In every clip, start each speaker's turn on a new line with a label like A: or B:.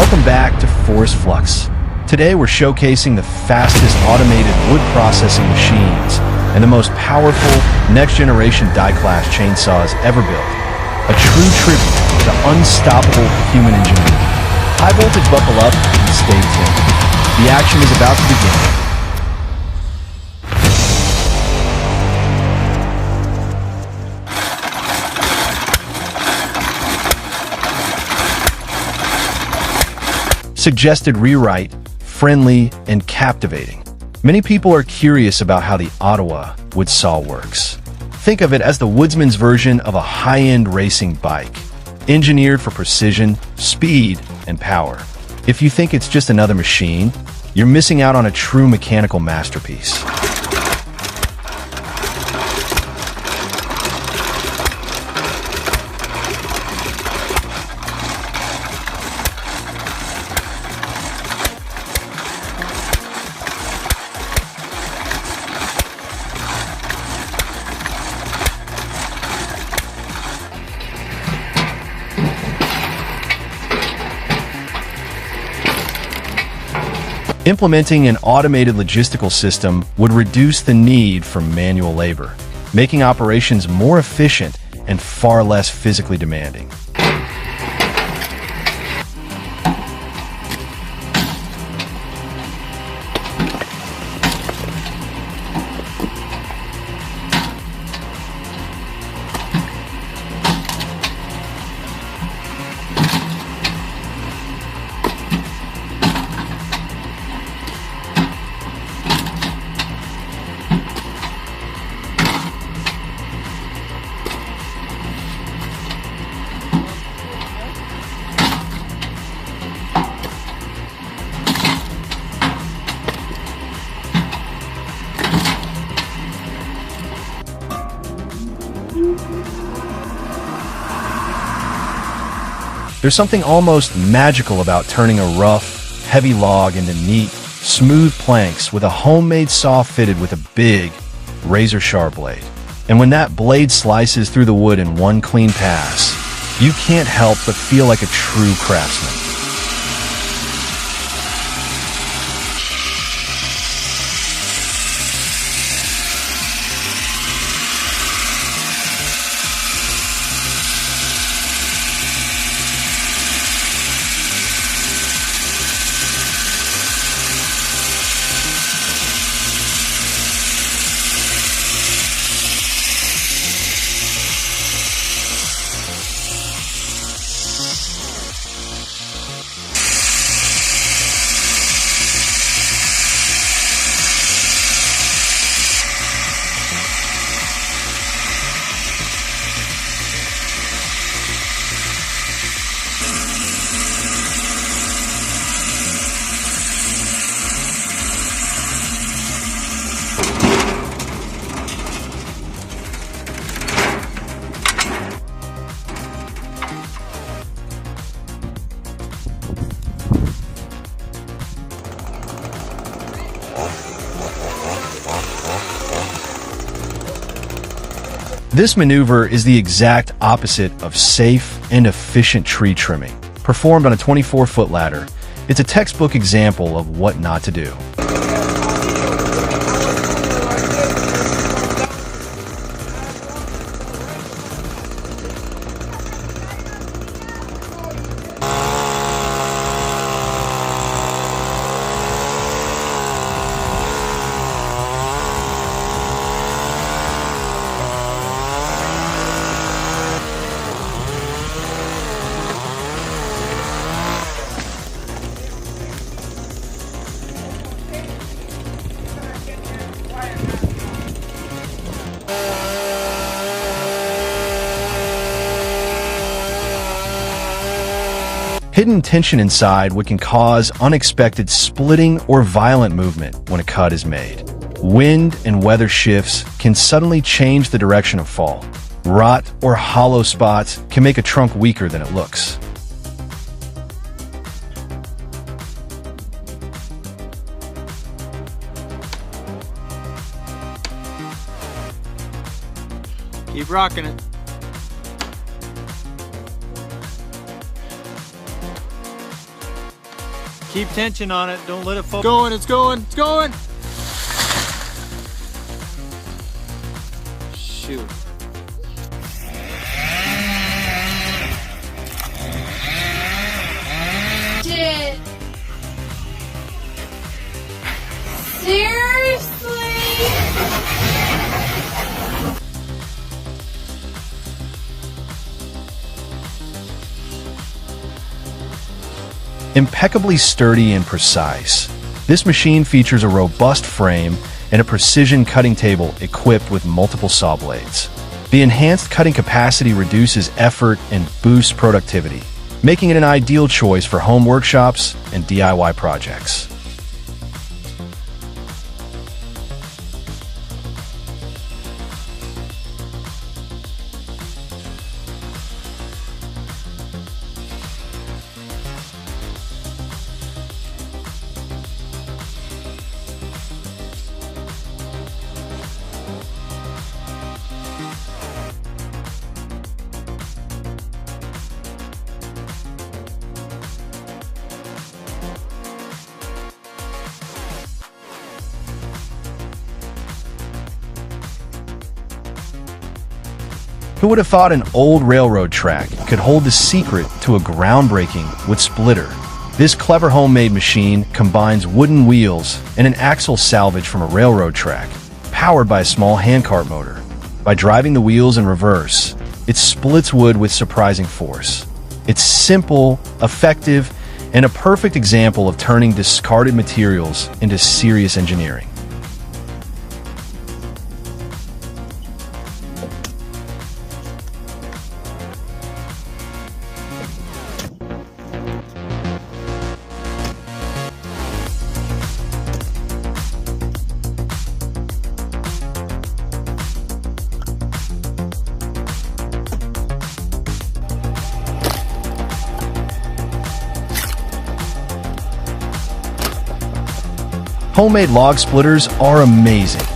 A: Welcome back to forestflux. Today we're showcasing the fastest automated wood processing machines and the most powerful next-generation die-class chainsaws ever built. A true tribute to unstoppable human ingenuity. High voltage, buckle up and stay tuned. The action is about to begin. Suggested rewrite, friendly and captivating. Many people are curious about how the Ottawa wood saw works. Think of it as the woodsman's version of a high-end racing bike, engineered for precision, speed, and power. If you think it's just another machine, you're missing out on a true mechanical masterpiece. Implementing an automated logistical system would reduce the need for manual labor, making operations more efficient and far less physically demanding. There's something almost magical about turning a rough, heavy log into neat, smooth planks with a homemade saw fitted with a big, razor-sharp blade. And when that blade slices through the wood in one clean pass, you can't help but feel like a true craftsman. This maneuver is the exact opposite of safe and efficient tree trimming. Performed on a 24-foot ladder, it's a textbook example of what not to do. Hidden tension inside what can cause unexpected splitting or violent movement when a cut is made. Wind and weather shifts can suddenly change the direction of fall. Rot or hollow spots can make a trunk weaker than it looks.
B: Keep rocking it. Keep tension on it. Don't let it fall. Going, it's going, it's going. Shoot.
C: Shit. Seriously?
A: Impeccably sturdy and precise, this machine features a robust frame and a precision cutting table equipped with multiple saw blades. The enhanced cutting capacity reduces effort and boosts productivity, making it an ideal choice for home workshops and DIY projects. Who would have thought an old railroad track could hold the secret to a groundbreaking wood splitter? This clever homemade machine combines wooden wheels and an axle salvage from a railroad track, powered by a small handcart motor. By driving the wheels in reverse, it splits wood with surprising force. It's simple, effective, and a perfect example of turning discarded materials into serious engineering. Homemade log splitters are amazing,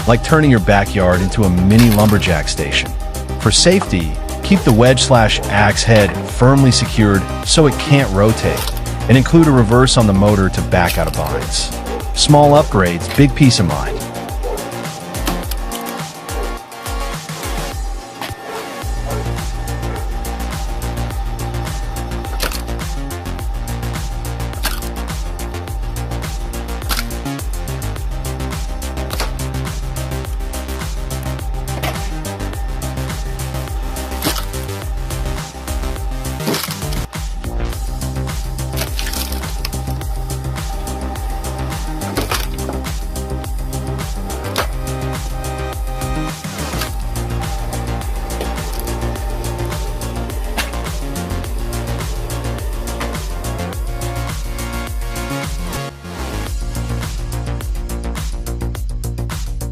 A: like turning your backyard into a mini lumberjack station. For safety, keep the wedge/axe head firmly secured so it can't rotate, and include a reverse on the motor to back out of binds. Small upgrades, big peace of mind.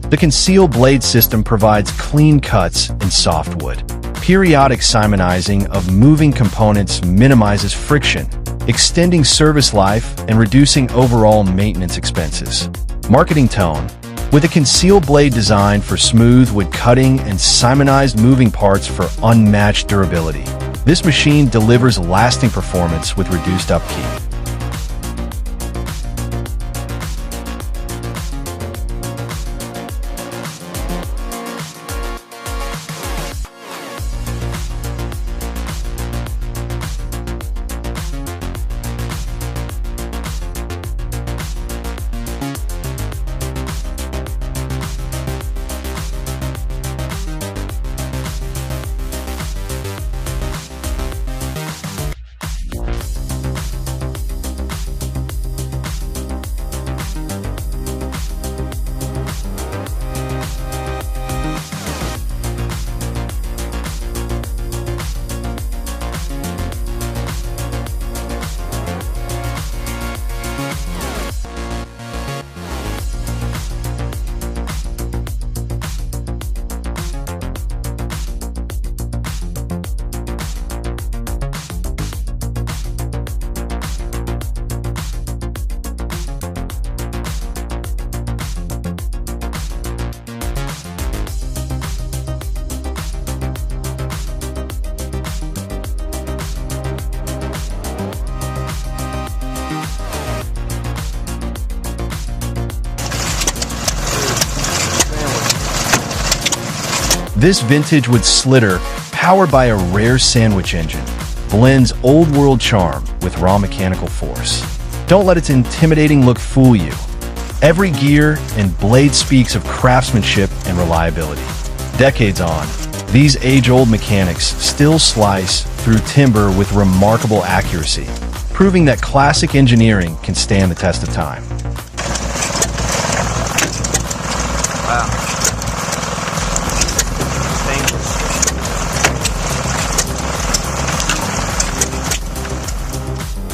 A: The concealed blade system provides clean cuts in soft wood. Periodic simonizing of moving components minimizes friction, extending service life and reducing overall maintenance expenses. Marketing tone: with a concealed blade designed for smooth wood cutting and simonized moving parts for unmatched durability, this machine delivers lasting performance with reduced upkeep. This vintage wood slitter, powered by a rare sandwich engine, blends old-world charm with raw mechanical force. Don't let its intimidating look fool you. Every gear and blade speaks of craftsmanship and reliability. Decades on, these age-old mechanics still slice through timber with remarkable accuracy, proving that classic engineering can stand the test of time.
B: Wow.